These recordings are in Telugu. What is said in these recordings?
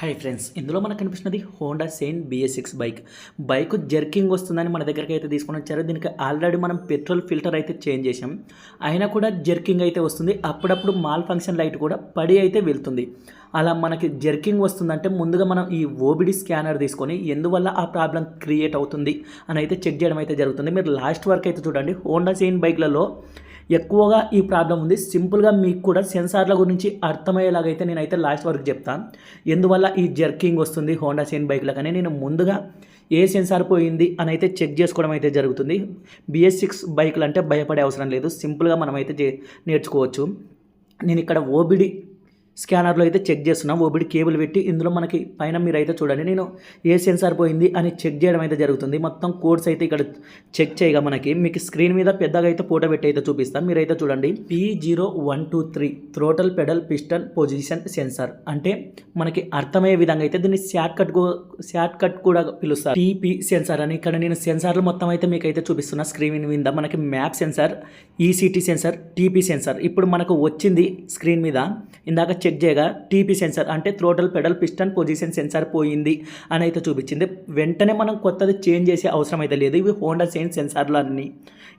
హాయ్ ఫ్రెండ్స్, ఇందులో మనకు కనిపిస్తున్నది Honda shine BS6 bike jerking వస్తుందని మన దగ్గరికి అయితే తీసుకొని వచ్చారు. దీనికి ఆల్రెడీ మనం పెట్రోల్ ఫిల్టర్ అయితే చేంజ్ చేసాం, అయినా కూడా జర్కింగ్ అయితే వస్తుంది. అప్పుడప్పుడు మాల్ ఫంక్షన్ లైట్ కూడా పడి అయితే వెళ్తుంది. అలా మనకి జర్కింగ్ వస్తుందంటే ముందుగా మనం ఈ ఓబిడి స్కానర్ తీసుకొని ఎందువల్ల ఆ ప్రాబ్లం క్రియేట్ అవుతుంది అని అయితే చెక్ చేయడం అయితే జరుగుతుంది. మీరు లాస్ట్ వరకు అయితే చూడండి. హోండా షైన్ బైక్లలో ఎక్కువగా ఈ ప్రాబ్లం ఉంది. సింపుల్గా మీకు కూడా సెన్సార్ల గురించి అర్థమయ్యేలాగైతే నేనైతే లాస్ట్ వరకు చెప్తాను. ఎందువల్ల ఈ జర్కింగ్ వస్తుంది హోండా షైన్ బైక్లో కానీ నేను ముందుగా ఏ సెన్సార్ పోయింది అని అయితే చెక్ చేసుకోవడం అయితే జరుగుతుంది. BS6 బైకులు అంటే భయపడే అవసరం లేదు, సింపుల్గా మనమైతే నేర్చుకోవచ్చు. నేను ఇక్కడ ఓబిడి స్కానర్లో అయితే చెక్ చేస్తున్నాం. ఓబిడి కేబుల్ పెట్టి ఇందులో మనకి పైన మీరు అయితే చూడండి, నేను ఏ సెన్సార్ పోయింది అని చెక్ చేయడం అయితే జరుగుతుంది. మొత్తం కోడ్స్ అయితే ఇక్కడ చెక్ చేయగా మీకు స్క్రీన్ మీద పెద్దగా అయితే ఫోటో పెట్టి అయితే చూపిస్తాం. మీరైతే చూడండి, P0123 throttle pedal piston position censor అంటే మనకి అర్థమయ్యే విధంగా అయితే దీన్ని షార్ట్ కట్ కూడా పిలుస్తారు, TP సెన్సార్ అని. ఇక్కడ నేను సెన్సార్లు మొత్తం అయితే మీకు అయితే చూపిస్తున్నా స్క్రీన్ మీద. మనకి map sensor, ECT sensor, TP sensor. ఇప్పుడు మనకు వచ్చింది స్క్రీన్ మీద ఇందాక చెక్ చేయగా TP సెన్సార్ అంటే throttle pedal piston position sensor పోయింది అని అయితే చూపించింది. వెంటనే మనం కొత్తది చేంజ్ చేసే అవసరం అయితే లేదు. ఇవి హోండా షైన్ సెన్సార్లు అన్నీ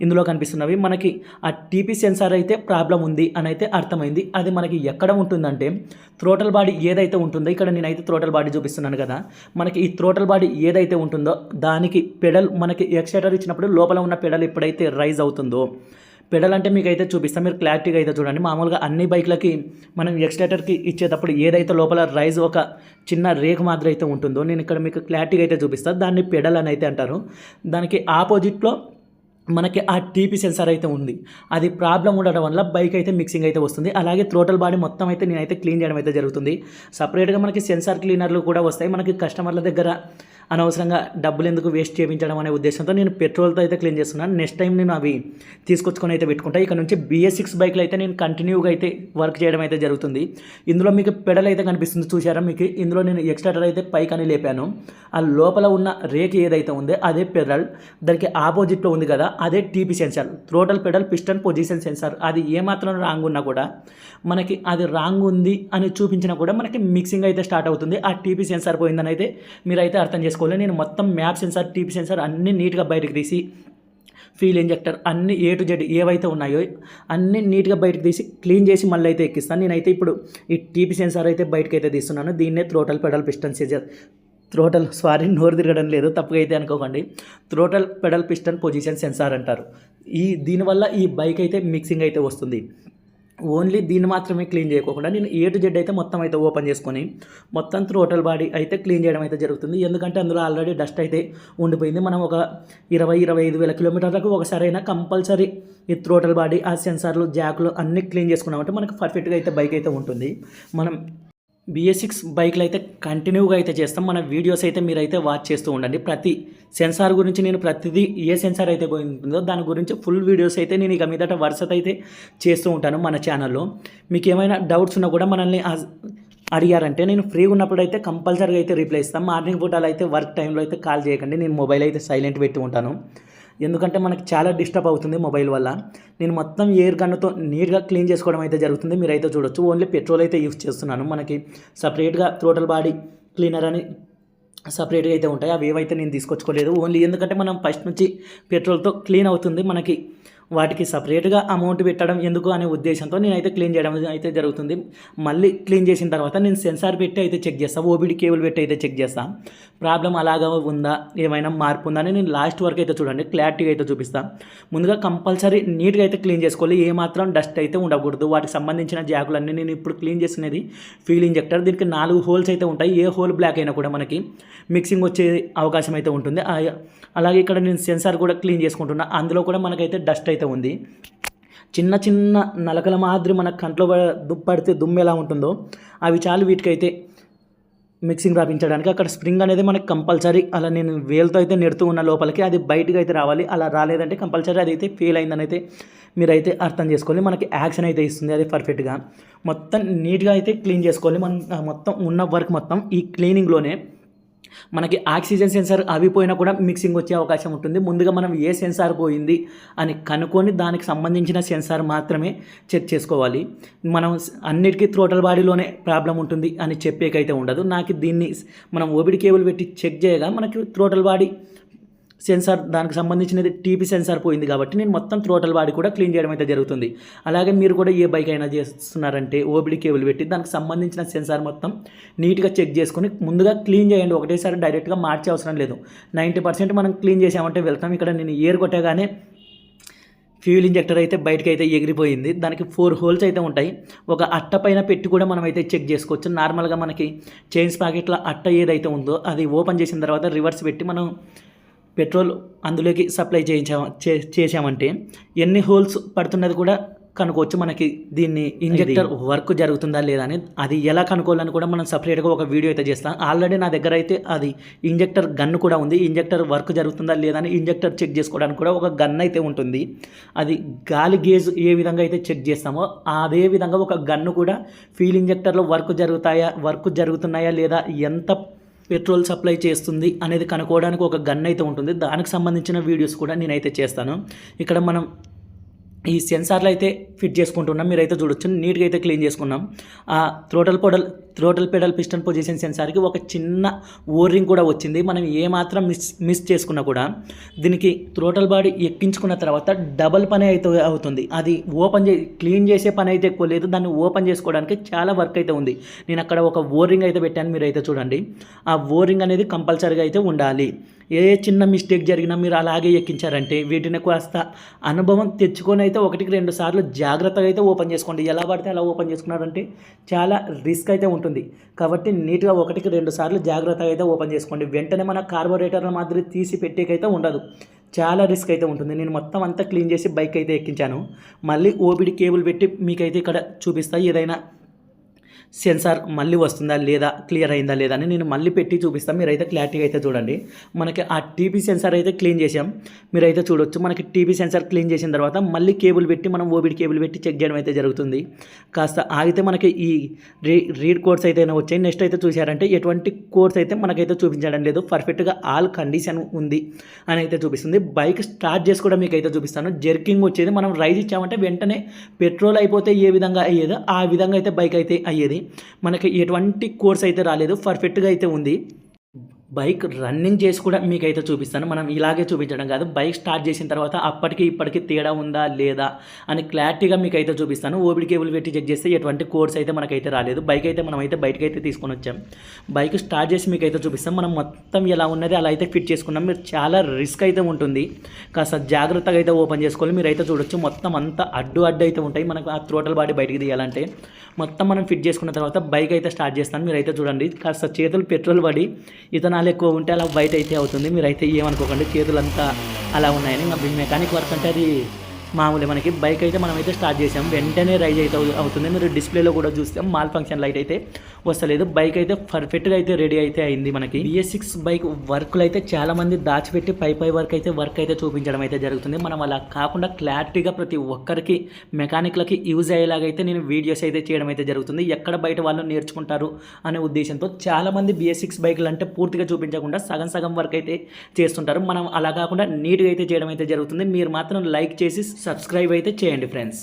ఇందులో కనిపిస్తున్నవి. మనకి ఆ TP సెన్సార్ అయితే ప్రాబ్లం ఉంది అని అయితే అర్థమైంది. అది మనకి ఎక్కడ ఉంటుందంటే థ్రోటల్ బాడీ ఏదైతే ఉంటుందో, ఇక్కడ నేనైతే థ్రోటల్ బాడీ చూపిస్తున్నాను కదా, మనకి ఈ థ్రోటల్ బాడీ ఏదైతే ఉంటుందో దానికి పెడల్ మనకి ఎక్స్టేటర్ ఇచ్చినప్పుడు లోపల ఉన్న పెడల్ ఎప్పుడైతే రైజ్ అవుతుందో, పెడల్ అంటే మీకు అయితే చూపిస్తాం, మీరు క్లారిటీగా అయితే చూడండి. మామూలుగా అన్ని బైక్లకి మనం ఎక్స్టేటర్కి ఇచ్చేటప్పుడు ఏదైతే లోపల రైజ్ ఒక చిన్న రేక్ మాదిరి అయితే ఉంటుందో, నేను ఇక్కడ మీకు క్లారిటీగా అయితే చూపిస్తాను. దాన్ని పెడల్ అని అయితే అంటారు. దానికి ఆపోజిట్లో మనకి ఆ TP సెన్సార్ అయితే ఉంది. అది ప్రాబ్లం ఉండడం వల్ల బైక్ అయితే మిక్సింగ్ అయితే వస్తుంది. అలాగే థ్రోటల్ బాడీ మొత్తం అయితే నేనైతే క్లీన్ చేయడం అయితే జరుగుతుంది. సపరేట్గా మనకి సెన్సార్ క్లీనర్లు కూడా వస్తాయి. మనకి కస్టమర్ల దగ్గర అనవసరంగా డబ్బులు ఎందుకు వేస్ట్ చేయించడం అనే ఉద్దేశంతో నేను పెట్రోల్తో అయితే క్లీన్ చేస్తున్నాను. నెక్స్ట్ టైం నేను అవి తీసుకొచ్చుకొని అయితే పెట్టుకుంటాను. ఇక్కడ నుంచి BS6 బైక్లో అయితే నేను కంటిన్యూగా అయితే వర్క్ చేయడం అయితే జరుగుతుంది. ఇందులో మీకు పెడల్ అయితే కనిపిస్తుంది చూసారా. మీకు ఇందులో నేను ఎక్స్ట్రా అయితే పైకని లేపాను. ఆ లోపల ఉన్న రేక్ ఏదైతే ఉందో అదే పెడల్, దానికి ఆపోజిట్లో ఉంది కదా అదే TP sensor, throttle pedal piston position sensor. అది ఏమాత్రం రాంగ్ ఉన్నా కూడా మనకి అది రాంగ్ ఉంది అని చూపించినా కూడా మనకి మిక్సింగ్ అయితే స్టార్ట్ అవుతుంది. ఆ TP సెన్సార్ పోయిందని అయితే మీరైతే అర్థం చేసుకోవాలి. నేను మొత్తం మ్యాప్ సెన్సార్, TP సెన్సార్ అన్నీ నీట్గా బయటకు తీసి, ఫ్యూల్ ఇంజెక్టర్ అన్ని A to Z ఏవైతే ఉన్నాయో అన్నీ నీట్గా బయటకు తీసి క్లీన్ చేసి మళ్ళీ అయితే ఎక్కిస్తాను. నేనైతే ఇప్పుడు ఈ TP సెన్సార్ అయితే బయటకు అయితే తీస్తున్నాను. దీన్నే థ్రోటల్ పెడల్ పిస్టన్ సెన్సార్, నోరు తిరగడం లేదు, తప్పుగా అయితే అనుకోకండి, throttle pedal piston position censor అంటారు. దీనివల్ల ఈ బైక్ అయితే మిక్సింగ్ అయితే వస్తుంది. ఓన్లీ దీన్ని మాత్రమే క్లీన్ చేయకోకుండా నేను A to Z అయితే మొత్తం అయితే ఓపెన్ చేసుకొని మొత్తం థ్రోటల్ బాడీ అయితే క్లీన్ చేయడం అయితే జరుగుతుంది. ఎందుకంటే అందులో ఆల్రెడీ డస్ట్ అయితే ఉండిపోయింది. మనం ఒక 20-25 వేల కిలోమీటర్లకు ఒకసారైనా కంపల్సరీ ఈ థ్రోటల్ బాడీ, ఆ సెన్సార్లు, జాకులు అన్నీ క్లీన్ చేసుకున్నామంటే మనకు పర్ఫెక్ట్గా అయితే బైక్ అయితే ఉంటుంది. మనం BS6 బైక్లు అయితే కంటిన్యూగా అయితే చేస్తాం. మన వీడియోస్ అయితే మీరైతే వాచ్ చేస్తూ ఉండండి. ప్రతి సెన్సార్ గురించి నేను ప్రతిదీ ఏ సెన్సార్ అయితే పోయిందో దాని గురించి ఫుల్ వీడియోస్ అయితే నేను ఇక మీదట వరుసత అయితే చేస్తూ ఉంటాను మన ఛానల్లో. మీకు ఏమైనా డౌట్స్ ఉన్నా కూడా మనల్ని అడిగారంటే నేను ఫ్రీగా ఉన్నప్పుడు అయితే కంపల్సరీగా అయితే రిప్లై ఇస్తాను. మార్నింగ్ పూటలు అయితే వర్క్ టైంలో అయితే కాల్ చేయకండి. నేను మొబైల్ అయితే సైలెంట్ పెట్టి ఉంటాను, ఎందుకంటే మనకి చాలా డిస్టర్బ్ అవుతుంది మొబైల్ వల్ల. నేను మొత్తం ఎయిర్ గన్నుతో నీట్గా క్లీన్ చేసుకోవడం అయితే జరుగుతుంది. మీరైతే చూడొచ్చు. ఓన్లీ పెట్రోల్ అయితే యూస్ చేస్తున్నాను. మనకి సపరేట్గా థ్రోటల్ బాడీ క్లీనర్ అని సపరేట్గా అయితే ఉంటాయి. అవి ఏవైతే నేను తీసుకొచ్చుకోలేదు. ఓన్లీ ఎందుకంటే మనం ఫస్ట్ నుంచి పెట్రోల్తో క్లీన్ అవుతుంది, మనకి వాటికి సపరేట్గా అమౌంట్ పెట్టడం ఎందుకు అనే ఉద్దేశంతో నేనైతే క్లీన్ చేయడం అయితే జరుగుతుంది. మళ్ళీ క్లీన్ చేసిన తర్వాత నేను సెన్సార్ పెట్టి అయితే చెక్ చేస్తాను, ఓబిడి కేబుల్ పెట్టి అయితే చెక్ చేస్తాను. ప్రాబ్లం అలాగా ఉందా, ఏమైనా మార్పు ఉందా అని నేను లాస్ట్ వరకు అయితే చూడండి, క్లారిటీగా అయితే చూపిస్తాను. ముందుగా కంపల్సరీ నీట్గా అయితే క్లీన్ చేసుకోవాలి. ఏమాత్రం డస్ట్ అయితే ఉండకూడదు. వాటికి సంబంధించిన జాకులన్నీ నేను ఇప్పుడు క్లీన్ చేస్తున్నది ఫ్యూల్ ఇంజెక్టర్. దీనికి 4 హోల్స్ అయితే ఉంటాయి. ఏ హోల్ బ్లాక్ అయినా కూడా మనకి మిక్సింగ్ వచ్చే అవకాశం అయితే ఉంటుంది. అలాగే ఇక్కడ నేను సెన్సార్ కూడా క్లీన్ చేసుకుంటున్నా. అందులో కూడా మనకైతే డస్ట్ అయితే ఉంది. చిన్న చిన్న నలకల మాదిరి మన కంట్లో పడితే దుమ్ము ఎలా ఉంటుందో అవి చాలు వీటికైతే మిక్సింగ్ రాపించడానికి. అక్కడ స్ప్రింగ్ అనేది మనకి కంపల్సరీ అలా నేను వేలుతో అయితే నెడుతూ ఉన్న లోపలికి అది బయటకు అయితే రావాలి. అలా రాలేదంటే కంపల్సరీ అది అయితే ఫెయిల్ అయిందని అయితే మీరైతే అర్థం చేసుకోవాలి. మనకి యాక్షన్ అయితే ఇస్తుంది అది పర్ఫెక్ట్గా. మొత్తం నీట్గా అయితే క్లీన్ చేసుకోవాలి. మనం మొత్తం ఉన్న వర్క్ మొత్తం ఈ క్లీనింగ్లోనే మనకి ఆక్సిజన్ సెన్సార్ అవి పోయినా కూడా మిక్సింగ్ వచ్చే అవకాశం ఉంటుంది. ముందుగా మనం ఏ సెన్సార్ పోయింది అని కనుక్కొని దానికి సంబంధించిన సెన్సార్ మాత్రమే చెక్ చేసుకోవాలి. మనం అన్నిటికీ థ్రోటల్ బాడీలోనే ప్రాబ్లం ఉంటుంది అని చెప్పేకైతే ఉండదు. నాకు దీన్ని మనం ఓబిడి కేబుల్ పెట్టి చెక్ చేయగా మనకి థ్రోటల్ బాడీ సెన్సార్ దానికి సంబంధించినది టీపీ సెన్సార్ పోయింది కాబట్టి నేను మొత్తం థ్రోటల్ బాడీ కూడా క్లీన్ చేయడం అయితే జరుగుతుంది. అలాగే మీరు కూడా ఏ బైక్ అయినా చేస్తున్నారంటే ఓబిడి కేబుల్ పెట్టి దానికి సంబంధించిన సెన్సార్ మొత్తం నీట్గా చెక్ చేసుకొని ముందుగా క్లీన్ చేయండి. ఒకటేసారి డైరెక్ట్గా మార్చే అవసరం లేదు. 90% మనం క్లీన్ చేసామంటే వెళ్తాం. ఇక్కడ నేను ఎయిర్ కొట్టగానే ఫ్యూల్ ఇంజెక్టర్ అయితే బయటకు అయితే ఎగిరిపోయింది. దానికి 4 హోల్స్ అయితే ఉంటాయి. ఒక అట్ట పైన పెట్టి కూడా మనం అయితే చెక్ చేసుకోవచ్చు. నార్మల్గా మనకి చైన్స్ ప్యాకెట్ల అట్ట ఏదైతే ఉందో అది ఓపెన్ చేసిన తర్వాత రివర్స్ పెట్టి మనం పెట్రోల్ అందులోకి సప్లై చేసామంటే ఎన్ని హోల్స్ పడుతున్నది కూడా కనుక్కోవచ్చు. మనకి దీన్ని ఇంజెక్టర్ వర్క్ జరుగుతుందా లేదా అని అది ఎలా కనుక్కోవాలని కూడా మనం సపరేట్గా ఒక వీడియో అయితే చేస్తాం. ఆల్రెడీ నా దగ్గర అయితే అది ఇంజెక్టర్ గన్ కూడా ఉంది. ఇంజెక్టర్ వర్క్ జరుగుతుందా లేదా అని ఇంజెక్టర్ చెక్ చేసుకోవడానికి కూడా ఒక గన్ అయితే ఉంటుంది. అది గాలి గేజ్ ఏ విధంగా అయితే చెక్ చేస్తామో అదే విధంగా ఒక గన్ను కూడా ఫ్యూల్ ఇంజెక్టర్లో వర్క్ జరుగుతున్నాయా లేదా ఎంత పెట్రోల్ సప్లై చేస్తుంది అనేది కనుక్కోవడానికి ఒక గన్ అయితే ఉంటుంది. దానికి సంబంధించిన వీడియోస్ కూడా నేనైతే చేస్తాను. ఇక్కడ మనం ఈ సెన్సార్లు అయితే ఫిట్ చేసుకుంటున్నాం. మీరైతే చూడొచ్చు నీట్గా అయితే క్లీన్ చేసుకున్నాం. ఆ థ్రోటల్ పెడల్ పిస్టన్ పొజిషన్ సెన్సార్కి ఒక చిన్న ఓరింగ్ కూడా వచ్చింది. మనం ఏమాత్రం మిస్ చేసుకున్నా కూడా దీనికి థ్రోటల్ బాడీ ఎక్కించుకున్న తర్వాత డబల్ పని అయితే అవుతుంది. అది క్లీన్ చేసే పని అయితే ఎక్కువ లేదు. దాన్ని ఓపెన్ చేసుకోవడానికి చాలా వర్క్ అయితే ఉంది. నేను అక్కడ ఒక ఓరింగ్ అయితే పెట్టాను. మీరైతే చూడండి. ఆ ఓరింగ్ అనేది కంపల్సరీగా అయితే ఉండాలి. ఏ చిన్న మిస్టేక్ జరిగినా మీరు అలాగే ఎక్కించారంటే వీటిని కాస్త అనుభవం తెచ్చుకొని అయితే 1-2 సార్లు జాగ్రత్తగా అయితే ఓపెన్ చేసుకోండి. ఎలా పడితే అలా ఓపెన్ చేసుకున్నారంటే చాలా రిస్క్ అయితే ఉంటుంది. కాబట్టి నీట్గా 1-2 సార్లు జాగ్రత్తగా అయితే ఓపెన్ చేసుకోండి. వెంటనే మన కార్బోరేటర్ల మాదిరి తీసి పెట్టేకైతే ఉండదు. చాలా రిస్క్ అయితే ఉంటుంది. నేను మొత్తం అంతా క్లీన్ చేసి బైక్ అయితే ఎక్కించాను. మళ్ళీ ఓబిడి కేబుల్ పెట్టి మీకైతే ఇక్కడ చూపిస్తా. ఏదైనా సెన్సార్ మళ్ళీ వస్తుందా లేదా క్లియర్ అయిందా లేదా అని నేను మళ్ళీ పెట్టి చూపిస్తాను. మీరైతే క్లారిటీగా అయితే చూడండి. మనకి ఆ టీపీ సెన్సార్ అయితే క్లీన్ చేసాం. మీరైతే చూడొచ్చు. మనకి టీపీ సెన్సార్ క్లీన్ చేసిన తర్వాత మళ్ళీ కేబుల్ పెట్టి మనం ఓబిడి కేబుల్ పెట్టి చెక్ చేయడం అయితే జరుగుతుంది. కాస్త ఆగితే మనకి ఈ రీడ్ కోడ్స్ అయితే వచ్చాయి. నెక్స్ట్ అయితే చూసారంటే ఎటువంటి కోడ్స్ అయితే మనకైతే చూపించడం లేదు. పర్ఫెక్ట్గా ఆల్ కండిషన్ ఉంది అని అయితే చూపిస్తుంది. బైక్ స్టార్ట్ చేసి కూడా మీకు అయితే చూపిస్తాను. జర్కింగ్ వచ్చేది మనం రైజ్ ఇచ్చామంటే వెంటనే పెట్రోల్ అయిపోతే ఏ విధంగా అయ్యేదో ఆ విధంగా అయితే బైక్ అయితే అయ్యేది. మనకి ఎటువంటి కోర్స్ అయితే రాలేదు. పర్ఫెక్ట్గా అయితే ఉంది. బైక్ రన్నింగ్ చేసి కూడా మీకైతే చూపిస్తాను. మనం ఇలాగే చూపించడం కాదు. బైక్ స్టార్ట్ చేసిన తర్వాత అప్పటికి ఇప్పటికి తేడా ఉందా లేదా అని క్లారిటీగా మీకైతే చూపిస్తాను. ఓబిడి కేబుల్ పెట్టి చెక్ చేస్తే ఎటువంటి కోర్స్ అయితే మనకైతే రాలేదు. బైక్ అయితే మనమైతే బయటకైతే తీసుకొని వచ్చాం. బైక్ స్టార్ట్ చేసి మీకైతే చూపిస్తాం. మనం మొత్తం ఎలా ఉన్నది అలా అయితే ఫిట్ చేసుకున్నాం. మీరు చాలా రిస్క్ అయితే ఉంటుంది. కాస్త జాగ్రత్తగా అయితే ఓపెన్ చేసుకోవాలి. మీరైతే చూడొచ్చు. మొత్తం అంతా అడ్డు అయితే ఉంటాయి. మనకు ఆ థ్రోటల్ బాడీ బయటికి తీయాలంటే మొత్తం మనం ఫిట్ చేసుకున్న తర్వాత బైక్ అయితే స్టార్ట్ చేస్తాను. మీరైతే చూడండి. కాస్త చేతులు పెట్రోల్ పడి ఇతనాలు ఎక్కువ ఉంటే అలా బయట అయితే అవుతుంది. మీరైతే ఏమనుకోకండి. చేతులంతా అలా ఉన్నాయని. మెకానిక్ వర్క్ అంటే అది మామూలు. మనకి బైక్ అయితే మనమైతే స్టార్ట్ చేసాం. వెంటనే రైజ్ అయితే అవుతుంది. మీరు డిస్ప్లేలో కూడా చూస్తాం మాల్ ఫంక్షన్ లైట్ అయితే వస్తలేదు. బైక్ అయితే పర్ఫెక్ట్గా అయితే రెడీ అయితే అయింది. మనకి BS6 బైక్ వర్క్లు అయితే చాలామంది దాచిపెట్టి పై వర్క్ అయితే చూపించడం అయితే జరుగుతుంది. మనం అలా కాకుండా క్లారిటీగా ప్రతి ఒక్కరికి మెకానిక్లకి యూజ్ అయ్యేలాగైతే నేను వీడియోస్ అయితే చేయడం అయితే జరుగుతుంది. ఎక్కడ బయట వాళ్ళు నేర్చుకుంటారు అనే ఉద్దేశంతో చాలామంది BS6 బైకులు అంటే పూర్తిగా చూపించకుండా సగం వర్క్ అయితే చేస్తుంటారు. మనం అలా కాకుండా నీట్గా అయితే చేయడం అయితే జరుగుతుంది. మీరు మాత్రం లైక్ చేసి సబ్స్క్రైబ్ అయితే చేయండి ఫ్రెండ్స్.